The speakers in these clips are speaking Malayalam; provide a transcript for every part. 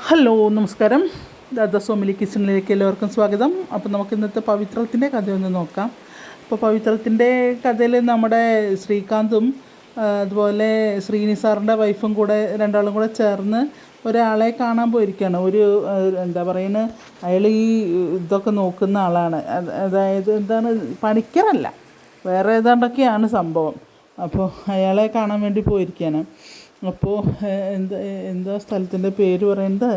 ഹലോ നമസ്കാരം. ദാദാ സോമിലി കിച്ചണിലേക്ക് എല്ലാവർക്കും സ്വാഗതം. അപ്പോൾ നമുക്ക് ഇന്നത്തെ പവിത്രത്തിൻ്റെ കഥയൊന്ന് നോക്കാം. അപ്പോൾ പവിത്രത്തിൻ്റെ കഥയിൽ നമ്മുടെ ശ്രീകാന്തും അതുപോലെ ശ്രീനി സാറിൻ്റെ വൈഫും കൂടെ രണ്ടാളും കൂടെ ചേർന്ന് ഒരാളെ കാണാൻ പോയിരിക്കുകയാണ്. എന്താ പറയുന്നത്, അയാൾ ഈ ഇതൊക്കെ നോക്കുന്ന ആളാണ്. അതായത് എന്താണ്, പണിക്കറല്ല, വേറെ ഏതാണ്ടൊക്കെയാണ് സംഭവം. അപ്പോൾ അയാളെ കാണാൻ വേണ്ടി പോയിരിക്കുകയാണ്. അപ്പോൾ എന്താ സ്ഥലത്തിൻ്റെ പേര് പറയുന്നത്.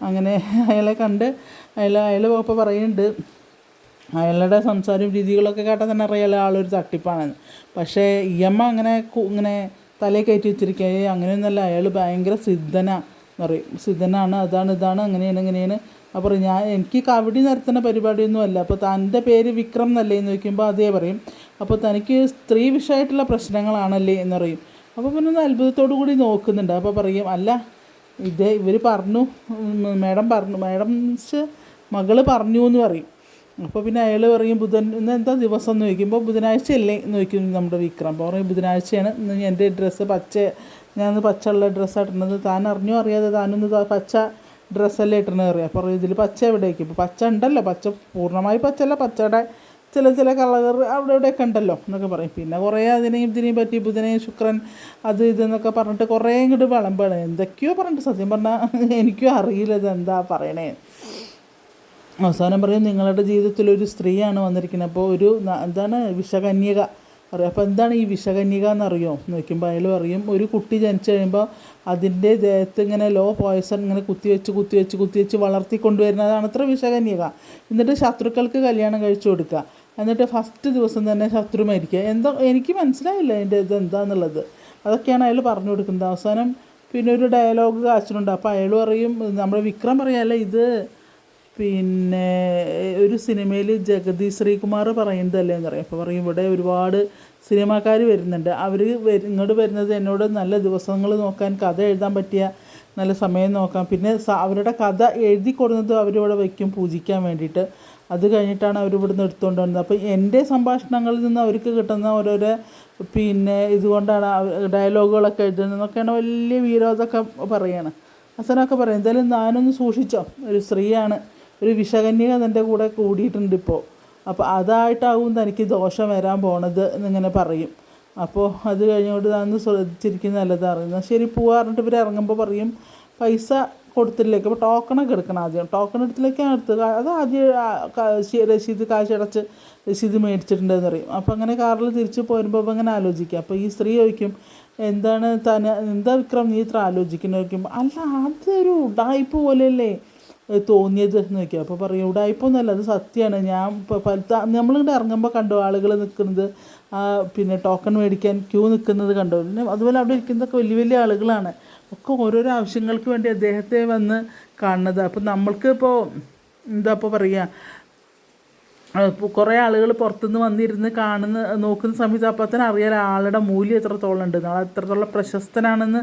അങ്ങനെ അയാളെ കണ്ട് അയാൾ അപ്പോൾ പറയുന്നുണ്ട്, അയാളുടെ സംസാരവും രീതികളൊക്കെ കേട്ടാൽ തന്നെ അറിയാം ആളൊരു തട്ടിപ്പാണെന്ന്. പക്ഷേ ഇയമ്മ ഇങ്ങനെ തലയിൽ കയറ്റി വെച്ചിരിക്കുക. അങ്ങനെയൊന്നുമല്ല, അയാൾ ഭയങ്കര സിദ്ധനാന്ന് പറയും. സിദ്ധനാണ്, ഇതാണ് അങ്ങനെയാണ്. അപ്പോൾ എനിക്ക് കവടി നിരത്തുന്ന പരിപാടിയൊന്നും അല്ല. അപ്പോൾ തൻ്റെ പേര് വിക്രം എന്നല്ലേ എന്ന് ചോദിക്കുമ്പോൾ അതേ പറയും. അപ്പോൾ തനിക്ക് സ്ത്രീ വിഷയമായിട്ടുള്ള പ്രശ്നങ്ങളാണല്ലേ എന്ന് പറയും. അപ്പോൾ പിന്നെ ഒന്ന് അത്ഭുതത്തോടു കൂടി നോക്കുന്നുണ്ട്. അപ്പോൾ പറയും, അല്ല ഇവർ പറഞ്ഞു, മാഡം മകള് പറഞ്ഞു എന്ന് പറയും. അപ്പോൾ പിന്നെ അയാൾ പറയും, ഇന്ന് എന്താ ദിവസം എന്ന് ചോദിക്കുമ്പോൾ ബുധനാഴ്ച അല്ലേ എന്ന് ചോദിക്കും നമ്മുടെ വിക്രം. അപ്പോൾ പറയും, ബുധനാഴ്ചയാണ്. ഇന്ന് എൻ്റെ ഡ്രസ്സ് ഞാനൊന്ന് പച്ചയുള്ള ഡ്രസ്സാണ് ഇട്ടുന്നത്. താൻ അറിഞ്ഞോ അറിയാതെ താനൊന്ന് പച്ച ഡ്രസ്സല്ലേ ഇട്ടണത് അറിയാം. അപ്പോൾ ഇതിൽ പച്ച എവിടേക്ക്, ഇപ്പോൾ പച്ച ഉണ്ടല്ലോ, പച്ച പൂർണ്ണമായി പച്ചല്ല, പച്ചയുടെ ചില കളർ അവിടെ ഇവിടെയൊക്കെ ഉണ്ടല്ലോ എന്നൊക്കെ പറയും. പിന്നെ കുറേ ഇതിനെയും പറ്റി ബുധനെയും ശുക്രൻ ഇതെന്നൊക്കെ പറഞ്ഞിട്ട് കുറേ ഇങ്ങോട്ട് വിളമ്പാണ്. എന്തൊക്കെയോ പറഞ്ഞിട്ട് സത്യം പറഞ്ഞാൽ എനിക്കും അറിയില്ല ഇതെന്താ പറയണേ. അവസാനം പറയും, നിങ്ങളുടെ ജീവിതത്തിലൊരു സ്ത്രീയാണ് വന്നിരിക്കുന്നത്. അപ്പോൾ എന്താണ് വിഷകന്യക പറയും. അപ്പോൾ എന്താണ് ഈ വിഷകന്യക എന്നറിയോ എന്ന് വയ്ക്കുമ്പോൾ അയാൾ പറയും, ഒരു കുട്ടി ജനിച്ചു കഴിയുമ്പോൾ അതിൻ്റെ ദേഹത്ത് ഇങ്ങനെ പോയ്സൺ ഇങ്ങനെ കുത്തിവെച്ച് വളർത്തിക്കൊണ്ടുവരുന്നതാണ് അത്ര വിഷകന്യക. എന്നിട്ട് ശത്രുക്കൾക്ക് കല്യാണം കഴിച്ചു കൊടുക്കുക. എന്നിട്ട് ഫസ്റ്റ് ദിവസം തന്നെ ശത്രു മരിക്കുക. എനിക്ക് മനസ്സിലായില്ല അതിൻ്റെ ഇതെന്താന്നുള്ളത്. അതൊക്കെയാണ് അയാൾ പറഞ്ഞു കൊടുക്കുന്നത്. അവസാനം പിന്നെ ഒരു ഡയലോഗ് കാച്ചിട്ടുണ്ട്. അപ്പോൾ അയാൾ പറയും, നമ്മുടെ വിക്രം പറയാല്ല, ഇത് പിന്നെ ഒരു സിനിമയിൽ ജഗതി ശ്രീകുമാർ പറയുന്നതല്ലേ എന്ന് പറയും. അപ്പോൾ പറയും, ഇവിടെ ഒരുപാട് സിനിമാക്കാർ വരുന്നുണ്ട്, അവർ ഇങ്ങോട്ട് വരുന്നത് എന്നോട് നല്ല ദിവസങ്ങൾ നോക്കാൻ, കഥ എഴുതാൻ പറ്റിയ നല്ല സമയം നോക്കാം, പിന്നെ അവരുടെ കഥ എഴുതി കൊടുക്കുന്നത് അവരിവിടെ വയ്ക്കും പൂജിക്കാൻ വേണ്ടിയിട്ട്. അത് കഴിഞ്ഞിട്ടാണ് അവരിവിടുന്ന് എടുത്തുകൊണ്ട് വന്നത്. അപ്പോൾ എൻ്റെ സംഭാഷണങ്ങളിൽ നിന്ന് അവർക്ക് കിട്ടുന്ന ഓരോരോ ഇതുകൊണ്ടാണ് ഡയലോഗുകളൊക്കെ എഴുതുന്നതെന്നൊക്കെയാണ് വലിയ വിരോധമൊക്കെ പറയുകയാണ്. അച്ഛനൊക്കെ പറയും, എന്തായാലും ഞാനൊന്ന് സൂക്ഷിച്ചോ, ഒരു സ്ത്രീയാണ്, ഒരു വിഷകന്യക എൻ്റെ കൂടെ കൂടിയിട്ടുണ്ട് ഇപ്പോൾ, അപ്പോൾ അതായിട്ടാവും തനിക്ക് ദോഷം വരാൻ പോണത് എന്നിങ്ങനെ പറയും. അപ്പോൾ അത് കഴിഞ്ഞുകൊണ്ട് താന്ന് ശ്രദ്ധിച്ചിരിക്കുന്നത് നല്ലതാണ്. ശരി പോവാറിട്ട് ഇവർ ഇറങ്ങുമ്പോൾ പറയും, പൈസ കൊടുത്തില്ലേക്ക്. അപ്പോൾ ടോക്കണൊക്കെ എടുക്കണം ആദ്യം. ടോക്കൺ എടുത്തിലേക്കാണ് എടുത്തത്. അത് ആദ്യം രസീത് കാശടച്ച് രസീത് മേടിച്ചിട്ടുണ്ടെന്ന് പറയും. അപ്പോൾ അങ്ങനെ കാറിൽ തിരിച്ച് പോരുമ്പോൾ അങ്ങനെ ആലോചിക്കുക. അപ്പോൾ ഈ സ്ത്രീ ചോദിക്കും, എന്താ വിക്രം നീ ഇത്ര ആലോചിക്കുന്നു ചോദിക്കുമ്പോൾ, അല്ല അതൊരു ഉഡായിപ്പ് പോലെയല്ലേ തോന്നിയത് എന്ന് ചോദിക്കുക. അപ്പോൾ പറയും, ഉഡായിപ്പൊന്നുമല്ല, അത് സത്യമാണ്. ഞാൻ നമ്മളിവിടെ ഇറങ്ങുമ്പോൾ കണ്ടു ആളുകൾ നിൽക്കുന്നത്, പിന്നെ ടോക്കൺ മേടിക്കാൻ ക്യൂ നിൽക്കുന്നത് കണ്ടു. പിന്നെ അതുപോലെ അവിടെ ഇരിക്കുന്നതൊക്കെ വലിയ ആളുകളാണ്, ഒക്കെ ഓരോരോ ആവശ്യങ്ങൾക്ക് വേണ്ടി അദ്ദേഹത്തെ വന്ന് കാണുന്നത്. അപ്പോൾ നമ്മൾക്ക് ഇപ്പോൾ എന്താ പറയുക, കുറേ ആളുകൾ പുറത്തുനിന്ന് വന്നിരുന്ന് നോക്കുന്ന സമയത്ത് അപ്പോൾ തന്നെ അറിയാലോ ആളുടെ മൂല്യം എത്രത്തോളം ഉണ്ട്, നാളെ എത്രത്തോളം പ്രശസ്തനാണെന്ന്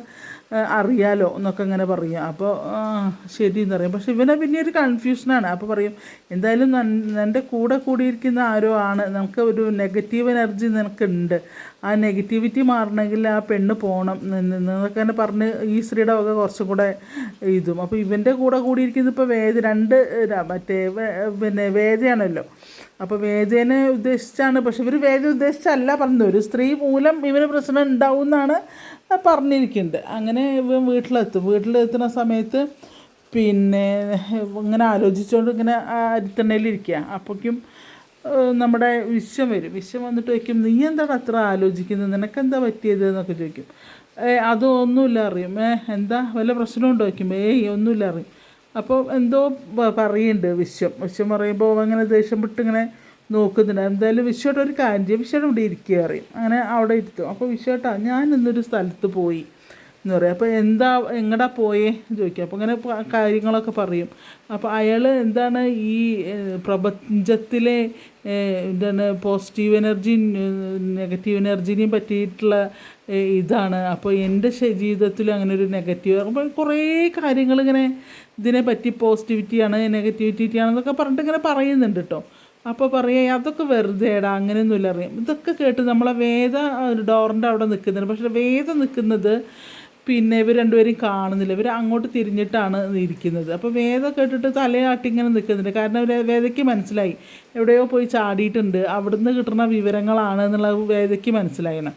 അറിയാലോ എന്നൊക്കെ ഇങ്ങനെ പറയും. അപ്പോൾ ശരി എന്ന് പറയും. പക്ഷെ ഇവനെ പിന്നെ ഒരു കൺഫ്യൂഷനാണ്. അപ്പോൾ പറയും, എന്തായാലും എൻ്റെ കൂടെ കൂടിയിരിക്കുന്ന ആരോ ആണ്, നമുക്ക് ഒരു നെഗറ്റീവ് എനർജി നിനക്കുണ്ട്, ആ നെഗറ്റിവിറ്റി മാറണമെങ്കിൽ ആ പെണ്ണ് പോകണം എന്നൊക്കെ തന്നെ പറഞ്ഞ് ഈ സ്ത്രീയുടെ വക കുറച്ചും കൂടെ ഇതും. അപ്പോൾ ഇവൻ്റെ കൂടെ കൂടിയിരിക്കുന്നത് ഇപ്പോൾ വേദയാണല്ലോ. അപ്പോൾ വേദേനെ ഉദ്ദേശിച്ചാണ്, പക്ഷെ ഇവർ വേദ ഉദ്ദേശിച്ചല്ല പറഞ്ഞത്, ഒരു സ്ത്രീ മൂലം ഇവന് പ്രശ്നം ഉണ്ടാവും എന്നാണ് പറഞ്ഞിരിക്കുന്നത്. അങ്ങനെ ഇവൻ വീട്ടിലെത്തുന്ന സമയത്ത് ഇങ്ങനെ ആലോചിച്ചുകൊണ്ട് ഇങ്ങനെ അരിത്തണ്ണയിലിരിക്കുക. അപ്പോഴേക്കും നമ്മുടെ വിശ്വം വരും. വിശ്വം വന്നിട്ട് ചോദിക്കും, നീ എന്താണ് അത്ര ആലോചിക്കുന്നത്, നിനക്കെന്താ പറ്റിയത് എന്നൊക്കെ ചോദിക്കും. അതൊന്നുമില്ല അറിയും. എന്താ വല്ല പ്രശ്നമുണ്ടോ ചോദിക്കും. ഒന്നുമില്ല അറിയും. അപ്പോൾ എന്തോ പറയുന്നുണ്ട് വിശ്വം പറയുമ്പോൾ അങ്ങനെ ദേഷ്യം വിട്ട് ഇങ്ങനെ നോക്കുന്നുണ്ട്. എന്തായാലും വിശ്വയുടെ ഒരു കാര്യം, വിശ്വയുടെ ഇവിടെ ഇരിക്കുക അറിയും. അങ്ങനെ അവിടെ ഇരുത്തും. അപ്പോൾ വിശ്വട്ടാ ഞാൻ ഇന്നൊരു സ്ഥലത്ത് പോയി എന്ന് പറയും. അപ്പോൾ എങ്ങടാ പോയേ ചോദിക്കും. അപ്പോൾ അങ്ങനെ കാര്യങ്ങളൊക്കെ പറയും. അപ്പോൾ അയാൾ എന്താണ് ഈ പ്രപഞ്ചത്തിലെ എന്താണ് പോസിറ്റീവ് എനർജി നെഗറ്റീവ് എനർജിനെയും പറ്റിയിട്ടുള്ള ഇതാണ്. അപ്പോൾ എൻ്റെ ജീവിതത്തിൽ അങ്ങനെ ഒരു നെഗറ്റീവ്, അപ്പോൾ കുറേ കാര്യങ്ങളിങ്ങനെ ഇതിനെപ്പറ്റി പോസിറ്റിവിറ്റിയാണ് നെഗറ്റിവിറ്റിയാണെന്നൊക്കെ പറഞ്ഞിട്ട് ഇങ്ങനെ പറയുന്നുണ്ട് കേട്ടോ. അപ്പോൾ പറയുക, അതൊക്കെ വെറുതെടാ, അങ്ങനെയൊന്നുമില്ല അറിയാം. ഇതൊക്കെ കേട്ട് നമ്മളെ വേദ ഡോറിൻ്റെ അവിടെ നിൽക്കുന്നുണ്ട്. പക്ഷേ വേദ നിൽക്കുന്നത് പിന്നെ ഇവർ രണ്ടുപേരും കാണുന്നില്ല, ഇവർ അങ്ങോട്ട് തിരിഞ്ഞിട്ടാണ് ഇരിക്കുന്നത്. അപ്പോൾ വേദ കേട്ടിട്ട് തലയാട്ടി ഇങ്ങനെ നിൽക്കുന്നുണ്ട്. കാരണം വേദയ്ക്ക് മനസ്സിലായി എവിടെയോ പോയി ചാടിയിട്ടുണ്ട്, അവിടുന്ന് കിട്ടുന്ന വിവരങ്ങളാണ് എന്നുള്ളത് വേദയ്ക്ക് മനസ്സിലായണം.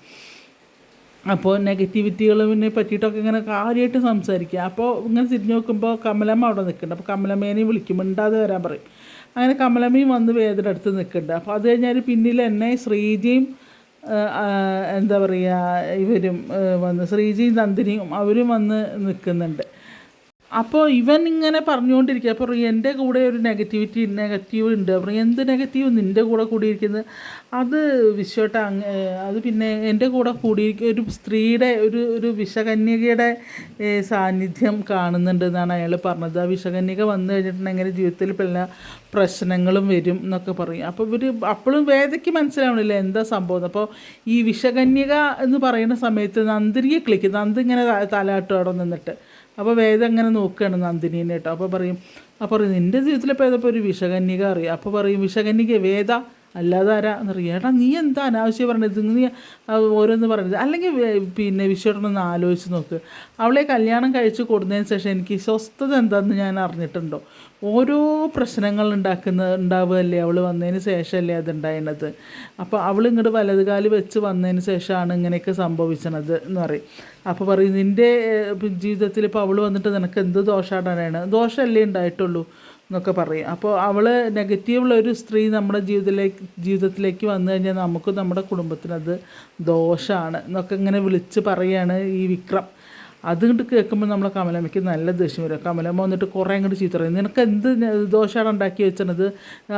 അപ്പോൾ നെഗറ്റിവിറ്റികളെ പറ്റിയിട്ടൊക്കെ ഇങ്ങനെ കാര്യമായിട്ട് സംസാരിക്കുക. അപ്പോൾ ഇങ്ങനെ തിരിഞ്ഞ് നോക്കുമ്പോൾ കമലമ്മ അവിടെ നിൽക്കുന്നുണ്ട്. അപ്പോൾ കമലമ്മേനെയും വിളിക്കും, മിണ്ടാതെ വരാൻ പറയും. അങ്ങനെ കമലമ്മയും വന്ന് വേദയുടെ അടുത്ത് നിൽക്കുന്നുണ്ട്. അപ്പോൾ അത് കഴിഞ്ഞാൽ പിന്നിൽ എന്നെ ശ്രീജയും എന്താ പറയുക, ഇവരും വന്ന് ശ്രീജയും നന്ദിനിയും അവരും വന്ന് നിൽക്കുന്നുണ്ട്. അപ്പോൾ ഇവൻ ഇങ്ങനെ പറഞ്ഞുകൊണ്ടിരിക്കുക. അപ്പോൾ എൻ്റെ കൂടെ ഒരു നെഗറ്റീവ് ഉണ്ട്. അപ്പോൾ എന്ത് നെഗറ്റീവ് നിൻ്റെ കൂടെ കൂടിയിരിക്കുന്നത്? അത് വിശ്വട്ട അത് പിന്നെ എൻ്റെ കൂടെ കൂടിയിരിക്കുക ഒരു സ്ത്രീയുടെ ഒരു വിഷകന്യകയുടെ സാന്നിധ്യം കാണുന്നുണ്ട് എന്നാണ് അയാൾ പറഞ്ഞത്. ആ വിഷകന്യക വന്നു കഴിഞ്ഞിട്ടുണ്ടെങ്കിൽ ജീവിതത്തിൽ പല പ്രശ്നങ്ങളും വരും എന്നൊക്കെ പറയും. അപ്പോൾ ഇവർ അപ്പോഴും വേദയ്ക്ക് മനസ്സിലാവണില്ല എന്താ സംഭവം. അപ്പോൾ ഈ വിഷകന്യക എന്ന് പറയുന്ന സമയത്ത് നന്ദിനിയെ ക്ലിക്ക്, നന്ദി ഇങ്ങനെ തലാട്ടും അവിടെ നിന്നിട്ട്. അപ്പോൾ വേദം അങ്ങനെ നോക്കുകയാണ് നന്ദിനീനെ കേട്ടോ. അപ്പോൾ പറയും നിൻ്റെ ജീവിതത്തിലിപ്പോൾ ഏതപ്പോൾ ഒരു വിഷകന്യക അറിയാം. അപ്പോൾ പറയും വിഷകന്യക വേദ അല്ലാതെ ആരാ എന്നറിയാം. ഏട്ടാ നീ എന്താ അനാവശ്യം പറഞ്ഞത്, നീ ഓരോന്ന് പറയുന്നത്. അല്ലെങ്കിൽ പിന്നെ വിശ്വട്ടനൊന്ന് ആലോചിച്ച് നോക്ക്, അവളെ കല്യാണം കഴിച്ച് കൊടുത്തതിന് ശേഷം എനിക്ക് സ്വസ്ഥത എന്താണെന്ന് ഞാൻ അറിഞ്ഞിട്ടുണ്ടോ? ഓരോ പ്രശ്നങ്ങൾ ഉണ്ടാവുകയല്ലേ അവൾ വന്നതിന് ശേഷമല്ലേ അതുണ്ടായിരുന്നത്. അപ്പോൾ അവൾ ഇങ്ങോട്ട് വലതുകാല് വെച്ച് വന്നതിന് ശേഷമാണ് ഇങ്ങനെയൊക്കെ സംഭവിച്ചത് എന്ന് പറയും. അപ്പോൾ പറയും നിൻ്റെ ജീവിതത്തിൽ ഇപ്പോൾ അവൾ വന്നിട്ട് നിനക്ക് എന്ത് ദോഷമായിട്ടാണ്, ദോഷമല്ലേ ഉണ്ടായിട്ടുള്ളൂ എന്നൊക്കെ പറയും. അപ്പോൾ അവൾ നെഗറ്റീവുള്ള ഒരു സ്ത്രീ നമ്മുടെ ജീവിതത്തിലേക്ക് വന്നു കഴിഞ്ഞാൽ നമുക്ക് നമ്മുടെ കുടുംബത്തിനത് ദോഷമാണ് എന്നൊക്കെ ഇങ്ങനെ വിളിച്ച് പറയുകയാണ് ഈ വിക്രം. അതുകൊണ്ട് കേൾക്കുമ്പോൾ നമ്മളെ കമലമ്മയ്ക്ക് നല്ല ദേഷ്യം വരും. കമലമ്മ വന്നിട്ട് കുറേ അങ്ങോട്ട് ചീത്ത പറയും, നിനക്ക് എന്ത് ദോഷമാണ് ഉണ്ടാക്കി വെച്ചത്,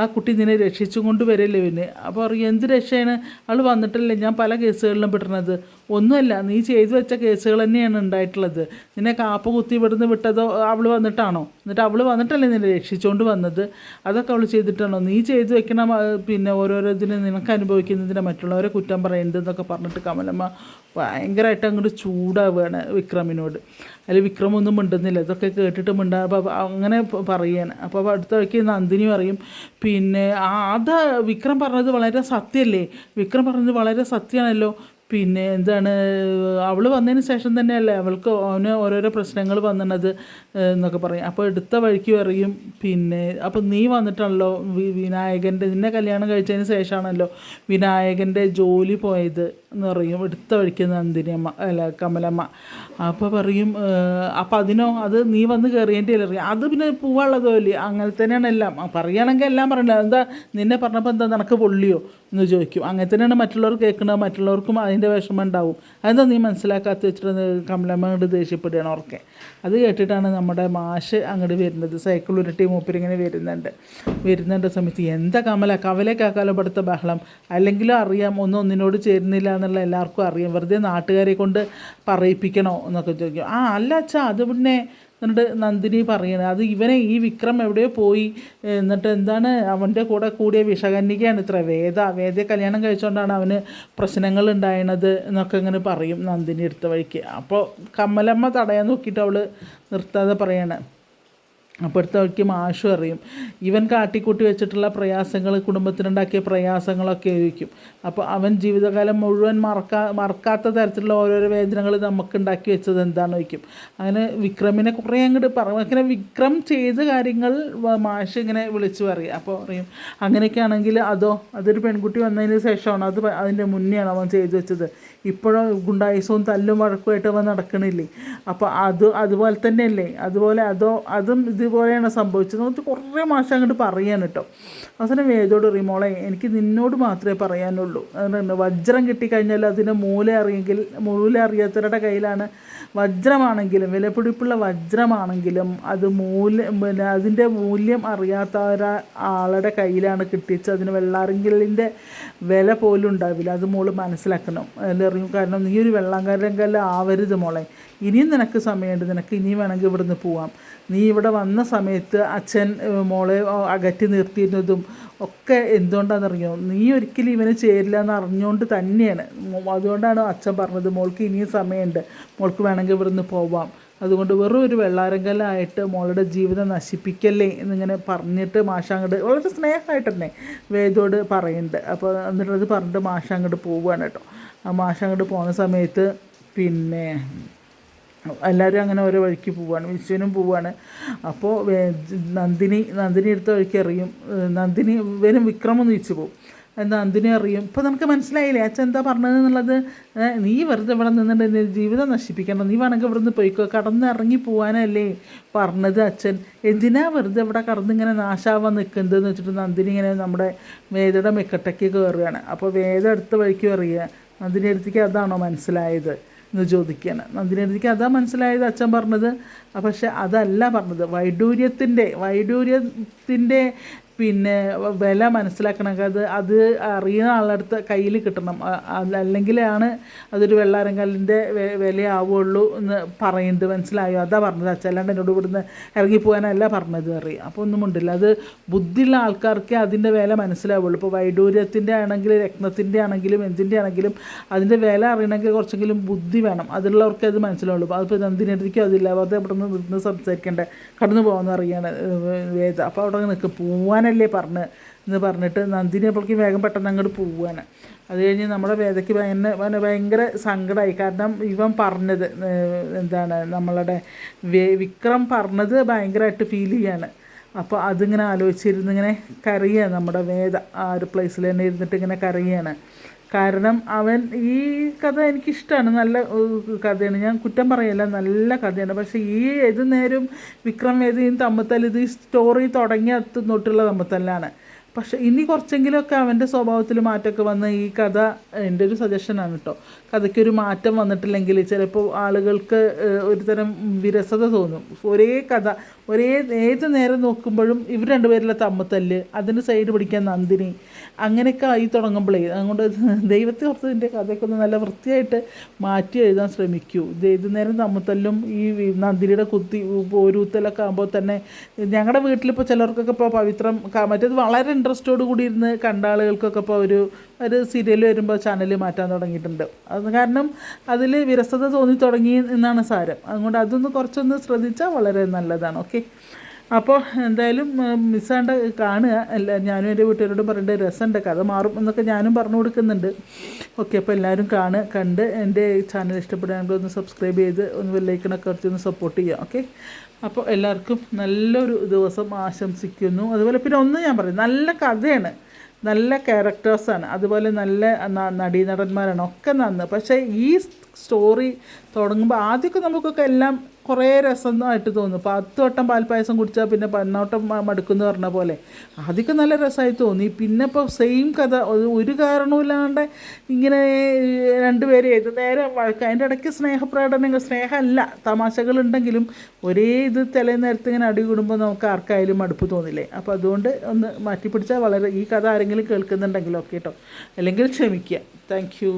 ആ കുട്ടി നിന്നെ രക്ഷിച്ചും കൊണ്ട് വരില്ലേ പിന്നെ. അപ്പോൾ പറയും എന്ത് രക്ഷയാണ്, അവൾ വന്നിട്ടല്ലേ ഞാൻ പല കേസുകളിലും പെടുന്നത്. ഒന്നുമല്ല, നീ ചെയ്തു വെച്ച കേസുകൾ തന്നെയാണ് ഉണ്ടായിട്ടുള്ളത്. നിന്നെ കാപ്പ കുത്തി ഇവിടുന്ന് വിട്ടതോ അവൾ വന്നിട്ടാണോ? എന്നിട്ട് അവൾ വന്നിട്ടല്ലേ നിന്നെ രക്ഷിച്ചുകൊണ്ട് വന്നത്? അതൊക്കെ അവൾ ചെയ്തിട്ടാണോ? നീ ചെയ്തു വെക്കണം പിന്നെ ഓരോരോ ഇതിന് നിനക്ക് അനുഭവിക്കുന്നതിന് മറ്റുള്ളവരെ കുറ്റം പറയുന്നതെന്നൊക്കെ പറഞ്ഞിട്ട് കമലമ്മ ഭയങ്കരമായിട്ട് അങ്ങോട്ട് ചൂടാവുകയാണ് വിക്രമിനോട്. അതിൽ വിക്രമൊന്നും മിണ്ടുന്നില്ല, ഇതൊക്കെ കേട്ടിട്ട് അപ്പോൾ അങ്ങനെ പറയുകയാണ്. അപ്പോൾ അടുത്ത വഴിക്ക് നന്ദിനി പറയും പിന്നെ അത് വിക്രം പറഞ്ഞത് വളരെ സത്യമല്ലേ, വിക്രം പറഞ്ഞത് വളരെ സത്യമാണല്ലോ. പിന്നെ എന്താണ് അവൾ വന്നതിന് ശേഷം തന്നെയല്ലേ അവൾക്ക് അവന് ഓരോരോ പ്രശ്നങ്ങൾ വന്നത് എന്നൊക്കെ പറയും. അപ്പോൾ എടുത്ത വഴിക്ക് പറയും പിന്നെ അപ്പോൾ നീ വന്നിട്ടാണല്ലോ വിനായകൻ്റെ, നിന്നെ കല്യാണം കഴിച്ചതിന് ശേഷമാണല്ലോ വിനായകൻ്റെ ജോലി പോയത് എന്ന് പറയും എടുത്ത വഴിക്ക് നന്ദിനിയമ്മ കമലമ്മ. അപ്പോൾ പറയും അപ്പോൾ അത് നീ വന്ന് കയറിയതിൻ്റെ അറിയാം, അത് പിന്നെ പോവാനുള്ളതോ ഇല്ലേ, അങ്ങനെ തന്നെയാണ് എല്ലാം പറയുകയാണെങ്കിൽ എല്ലാം പറയണ്ട. എന്താ നിന്നെ പറഞ്ഞപ്പോൾ എന്താ നിനക്ക് പൊള്ളിയോ എന്ന് ചോദിക്കും. അങ്ങനെ തന്നെയാണ് മറ്റുള്ളവർ കേൾക്കുന്നത്, മറ്റുള്ളവർക്കും അതിൻ്റെ വിഷമം ഉണ്ടാവും. അതെന്താ നീ മനസ്സിലാക്കാത്ത വെച്ചിട്ട് കമലമ്മ അങ്ങോട്ട് ദേഷ്യപ്പെടുകയാണ് ഓർക്കെ. അത് കേട്ടിട്ടാണ് നമ്മുടെ മാഷ് അങ്ങോട്ട് വരുന്നത്. സൈക്കിൾ ഉരുട്ടി മൂപ്പരിങ്ങനെ വരുന്നുണ്ട് സമയത്ത് എന്താ കവലേക്കാക്കാലോ പെടുത്ത ബഹളം, അല്ലെങ്കിലും അറിയാം ഒന്നിനോട് ചേരുന്നില്ല എന്നുള്ള എല്ലാവർക്കും അറിയാം, വെറുതെ നാട്ടുകാരെ കൊണ്ട് പറയിപ്പിക്കണോ എന്നൊക്കെ ചോദിക്കും. അല്ല അച്ഛാ അത് പിന്നെ എന്നിട്ട് നന്ദിനി പറയണത് അത് ഇവനെ ഈ വിക്രം എവിടെയോ പോയി, എന്നിട്ട് എന്താണ് അവൻ്റെ കൂടെ കൂടിയ വിഷകന്യകയാണ് ഇത്ര വേദയെ കല്യാണം കഴിച്ചുകൊണ്ടാണ് അവന് പ്രശ്നങ്ങൾ ഉണ്ടായത് എന്നൊക്കെ ഇങ്ങനെ പറയും നന്ദിനി എടുത്ത വഴിക്ക്. അപ്പോൾ കമലമ്മ തടയാൻ നോക്കിയിട്ട് അവൾ നിർത്താതെ പറയാണ്. അപ്പോൾ അടുത്ത വഴിക്ക് മാഷും അറിയും ഇവൻ കാട്ടിക്കൂട്ടി വെച്ചിട്ടുള്ള പ്രയാസങ്ങൾ, കുടുംബത്തിനുണ്ടാക്കിയ പ്രയാസങ്ങളൊക്കെ ആയിരിക്കും. അപ്പോൾ അവൻ ജീവിതകാലം മുഴുവൻ മറക്കാത്ത തരത്തിലുള്ള ഓരോരോ വേദനകൾ നമുക്ക് ഉണ്ടാക്കി വെച്ചത് എന്താണെന്ന് ചോദിക്കും. അങ്ങനെ വിക്രമിനെ കുറേ അങ്ങോട്ട് അങ്ങനെ വിക്രം ചെയ്ത കാര്യങ്ങൾ മാഷ് ഇങ്ങനെ വിളിച്ചു പറയും. അപ്പോൾ പറയും അങ്ങനെയൊക്കെ ആണെങ്കിൽ അതൊരു പെൺകുട്ടി വന്നതിന് ശേഷമാണ്, അതിൻ്റെ മുന്നെയാണ് അവൻ ചെയ്തു വെച്ചത്. ഇപ്പോഴും ഗുണ്ടായുസവും തല്ലും വഴക്കുമായിട്ട് അവൻ നടക്കണില്ലേ. അപ്പോൾ അതുപോലെ തന്നെയല്ലേ, അതും ഇതുപോലെയാണ് സംഭവിച്ചത്. നമുക്ക് കുറേ മാസം അങ്ങോട്ട് പറയാൻ കേട്ടോ. അവസാനം വേദോട് പറയും മോളെ എനിക്ക് നിന്നോട് മാത്രമേ പറയാനുള്ളൂ. അതുകൊണ്ട് വജ്രം കിട്ടിക്കഴിഞ്ഞാൽ അതിൻ്റെ മൂല അറിയാത്തവരുടെ കയ്യിലാണ് വജ്രമാണെങ്കിലും വിലപിടിപ്പുള്ള വജ്രമാണെങ്കിലും അത് പിന്നെ അതിൻ്റെ മൂല്യം അറിയാത്ത ആളുടെ കയ്യിലാണ് കിട്ടിച്ച് അതിന് വെള്ളാരെങ്കിലിൻ്റെ വില പോലും ഉണ്ടാവില്ല. അത് മോള് മനസ്സിലാക്കണം എല്ലറിയും. കാരണം നീ ഒരു വെള്ളാങ്കരങ്കല്ല ആവരുത് മോളെ. ഇനിയും നിനക്ക് സമയമുണ്ട്, നിനക്ക് ഇനിയും വേണമെങ്കിൽ ഇവിടുന്ന് പോവാം. നീ ഇവിടെ വന്ന സമയത്ത് അച്ഛൻ മോളെ അകറ്റി നിർത്തിയിരുന്നതും ഒക്കെ എന്തുകൊണ്ടാണെന്നറിയോ, നീ ഒരിക്കലും ഇവന് ചേരില്ല എന്ന് അറിഞ്ഞുകൊണ്ട് തന്നെയാണ്. അതുകൊണ്ടാണ് അച്ഛൻ പറഞ്ഞത് മോൾക്ക് ഇനിയും സമയമുണ്ട്, മോൾക്ക് വേണമെങ്കിൽ ഇവിടുന്ന് പോവാം. അതുകൊണ്ട് വെറും ഒരു വെള്ളാരങ്കലായിട്ട് മോളുടെ ജീവിതം നശിപ്പിക്കല്ലേ എന്നിങ്ങനെ പറഞ്ഞിട്ട് മാഷാങ്ങോട്ട് വളരെ സ്നേഹമായിട്ട് തന്നെ വേദോട് പറയുന്നുണ്ട്. അപ്പോൾ എന്നിട്ടത് പറഞ്ഞിട്ട് മാഷാങ്ങോട്ട് പോവുകയാണ് കേട്ടോ. ആ മാഷാങ്ങോട്ട് പോകുന്ന സമയത്ത് പിന്നെ എല്ലാവരും അങ്ങനെ ഓരോ വഴിക്ക് പോവുകയാണ്, വിശ്വനും പോവുകയാണ്. അപ്പോൾ നന്ദിനി എടുത്ത വഴിക്ക് അറിയും, നന്ദിനി ഇവനും വിക്രമം നീച്ചു പോകും. നന്ദിനി അറിയും. ഇപ്പോൾ നമുക്ക് മനസ്സിലായില്ലേ അച്ഛൻ എന്താ പറഞ്ഞത് എന്നുള്ളത്. നീ വെറുതെ ഇവിടെ നിന്നിട്ട് ജീവിതം നശിപ്പിക്കണം, നീ വേണമെങ്കിൽ ഇവിടെ നിന്ന് പോയിക്കോ, കടന്നിറങ്ങി പോകാനല്ലേ പറഞ്ഞത് അച്ഛൻ, എന്തിനാ വെറുതെ ഇവിടെ കടന്നിങ്ങനെ നാശാവാൻ നിൽക്കുന്നതെന്ന് വെച്ചിട്ട് നന്ദിനി ഇങ്ങനെ നമ്മുടെ വേദയുടെ മെക്കട്ടയ്ക്ക് കയറുകയാണ്. അപ്പോൾ വേദ അടുത്ത വഴിക്ക് അറിയുക, നന്ദിനി അടുത്തേക്ക് അതാണോ മനസ്സിലായത് എന്ന് ചോദിക്കുകയാണ്. നന്ദിനി അടുത്തേക്ക് അതാ മനസ്സിലായത് അച്ഛൻ പറഞ്ഞത്. പക്ഷെ അതല്ല പറഞ്ഞത്, വൈഡൂര്യത്തിൻ്റെ പിന്നെ വില മനസ്സിലാക്കണമെങ്കിൽ അത് അറിയുന്ന ആളുടെ കയ്യിൽ കിട്ടണം, അല്ലെങ്കിലാണ് അതൊരു വെള്ളാരങ്കല്ലിൻ്റെ വിലയാവുള്ളൂ എന്ന് പറയുന്നത്. മനസ്സിലായോ? അതാ പറഞ്ഞത് അച്ഛൻ, അല്ലാണ്ട് എന്നോട് ഇവിടുന്ന് ഇറങ്ങിപ്പോകാനല്ല പറഞ്ഞത് അറിയാം. അപ്പോൾ ഒന്നും ഉണ്ടില്ല, അത് ബുദ്ധിയുള്ള ആൾക്കാർക്ക് അതിൻ്റെ വില മനസ്സിലാവുള്ളൂ. ഇപ്പോൾ വൈഡൂര്യത്തിൻ്റെ ആണെങ്കിലും രത്നത്തിൻ്റെ ആണെങ്കിലും എന്തിൻ്റെ ആണെങ്കിലും അതിൻ്റെ വില അറിയണമെങ്കിൽ കുറച്ചെങ്കിലും ബുദ്ധി വേണം, അതിലുള്ളവർക്ക് അത് മനസ്സിലാവുള്ളൂ. അതിപ്പോൾ നന്ദിനിയടുത്തേക്കും അതില്ല, വെറുതെ ഇവിടെ നിന്ന് സംസാരിക്കേണ്ട, കടന്നു പോകാമെന്ന് അറിയാണ് വേദ. അപ്പോൾ അവിടെ നിൽക്കുക, പോവാനല്ലേ എന്ന് പറഞ്ഞിട്ട് നന്ദിനി അപ്പോഴേക്കും വേഗം പെട്ടെന്ന് അങ്ങോട്ട് പോവുകയാണ്. അത് കഴിഞ്ഞ് നമ്മുടെ വേദയ്ക്ക് ഭയങ്കര സങ്കടമായി. കാരണം ഇവൻ പറഞ്ഞത് എന്താണ്, നമ്മളുടെ വിക്രം പറഞ്ഞത് ഭയങ്കരമായിട്ട് ഫീൽ ചെയ്യാണ്. അപ്പോൾ അതിങ്ങനെ ആലോചിച്ചിരുന്നിങ്ങനെ കരയുകയാണ് നമ്മുടെ വേദ. ആ ഒരു പ്ലേസിൽ തന്നെ ഇരുന്നിട്ട് ഇങ്ങനെ കരയുകയാണ്. കാരണം ഈ കഥ എനിക്കിഷ്ടമാണ്, നല്ല കഥയാണ്, ഞാൻ കുറ്റം പറയല്ല, നല്ല കഥയാണ്. പക്ഷേ ഏത് നേരം വിക്രം വേദയും തമ്മിത്തല്ല്, ഇത് ഈ സ്റ്റോറി തുടങ്ങിയ തൊട്ടുള്ള തമ്മിത്തല്ലാണ്. പക്ഷേ ഇനി കുറച്ചെങ്കിലുമൊക്കെ അവൻ്റെ സ്വഭാവത്തിൽ മാറ്റമൊക്കെ വന്ന് ഈ കഥ, എൻ്റെ ഒരു സജഷനാണ് കേട്ടോ, കഥയ്ക്കൊരു മാറ്റം വന്നിട്ടില്ലെങ്കിൽ ചിലപ്പോൾ ആളുകൾക്ക് ഒരു തരം വിരസത തോന്നും. ഒരേ കഥ ഏത് നേരം നോക്കുമ്പോഴും ഇവർ രണ്ടുപേരിലെ തമ്മിത്തല്ല്, അതിന് സൈഡ് പിടിക്കാൻ നന്ദിനി, അങ്ങനെയൊക്കെ ആയി തുടങ്ങുമ്പോഴേ, അതുകൊണ്ട് ദൈവത്തെ ഓർത്ത് ഇതിൻ്റെ കഥയൊക്കെ ഒന്ന് നല്ല വൃത്തിയായിട്ട് മാറ്റി എഴുതാൻ ശ്രമിക്കൂ. ഏത് നേരം തമ്മിത്തല്ലും ഈ നന്ദിനിയുടെ പോരൂത്തലൊക്കെ ആകുമ്പോൾ തന്നെ ഞങ്ങളുടെ വീട്ടിലിപ്പോൾ ചിലർക്കൊക്കെ ഇപ്പോൾ പവിത്രം മറ്റേത് വളരെ ഇൻട്രസ്റ്റോട് കൂടി ഇരുന്ന് കണ്ട ആളുകൾക്കൊക്കെ ഇപ്പോൾ ഒരു സീരിയൽ വരുമ്പോൾ ചാനൽ മാറ്റാൻ തുടങ്ങിയിട്ടുണ്ട്. അത് കാരണം അതിൽ വിരസത തോന്നി തുടങ്ങി എന്നാണ് സാരം. അതുകൊണ്ട് അതൊന്ന് കുറച്ചൊന്ന് ശ്രദ്ധിച്ചാൽ വളരെ നല്ലതാണ്. ഓക്കെ, അപ്പോൾ എന്തായാലും മിസ്സാണ്ട് കാണുക. ഞാനും എൻ്റെ വീട്ടുകാരോടും പറയേണ്ട രസമുണ്ട്, കഥ മാറും എന്നൊക്കെ ഞാനും പറഞ്ഞു കൊടുക്കുന്നുണ്ട്. ഓക്കെ, അപ്പോൾ എല്ലാവരും കണ്ട് എൻ്റെ ചാനൽ ഇഷ്ടപ്പെടുകയാണെങ്കിൽ ഒന്ന് സബ്സ്ക്രൈബ് ചെയ്ത് ഒന്ന് ബെല്ലൈക്കണൊക്കെ കുറച്ച് ഒന്ന് സപ്പോർട്ട് ചെയ്യുക. ഓക്കെ, അപ്പോൾ എല്ലാവർക്കും നല്ലൊരു ദിവസം ആശംസിക്കുന്നു. അതുപോലെ പിന്നെ ഒന്ന് ഞാൻ പറയും, നല്ല കഥയാണ്, നല്ല ക്യാരക്ടേഴ്സാണ്, അതുപോലെ നല്ല നടീനടന്മാരാണ്, ഒക്കെ നന്ന്. പക്ഷേ ഈ സ്റ്റോറി തുടങ്ങുമ്പോൾ ആദ്യമൊക്കെ നമുക്കൊക്കെ എല്ലാം കുറേ രസമായിട്ട് തോന്നും. 10 വട്ടം പാൽപ്പായസം കുടിച്ചാൽ പിന്നെ 11 മടുക്കുമെന്ന് പറഞ്ഞ പോലെ ആദ്യമൊക്കെ നല്ല രസമായി തോന്നി. പിന്നെ ഇപ്പോൾ സെയിം കഥ ഒരു കാരണവുമില്ലാണ്ട് ഇങ്ങനെ രണ്ടുപേരും ഏത് നേരം വഴക്ക്, അതിൻ്റെ ഇടയ്ക്ക് സ്നേഹപ്രകടനങ്ങൾ, സ്നേഹമല്ല തമാശകളുണ്ടെങ്കിലും ഒരേ ഇത് നേരത്തെ ഇങ്ങനെ അടി കൂടുമ്പോൾ നമുക്ക് ആർക്കായാലും മടുപ്പ് തോന്നില്ലേ. അപ്പോൾ അതുകൊണ്ട് ഒന്ന് മാറ്റിപ്പിടിച്ചാൽ വളരെ, ഈ കഥ ആരെങ്കിലും കേൾക്കുന്നുണ്ടെങ്കിലോ കേട്ടോ, അല്ലെങ്കിൽ ക്ഷമിക്കുക. Thank you.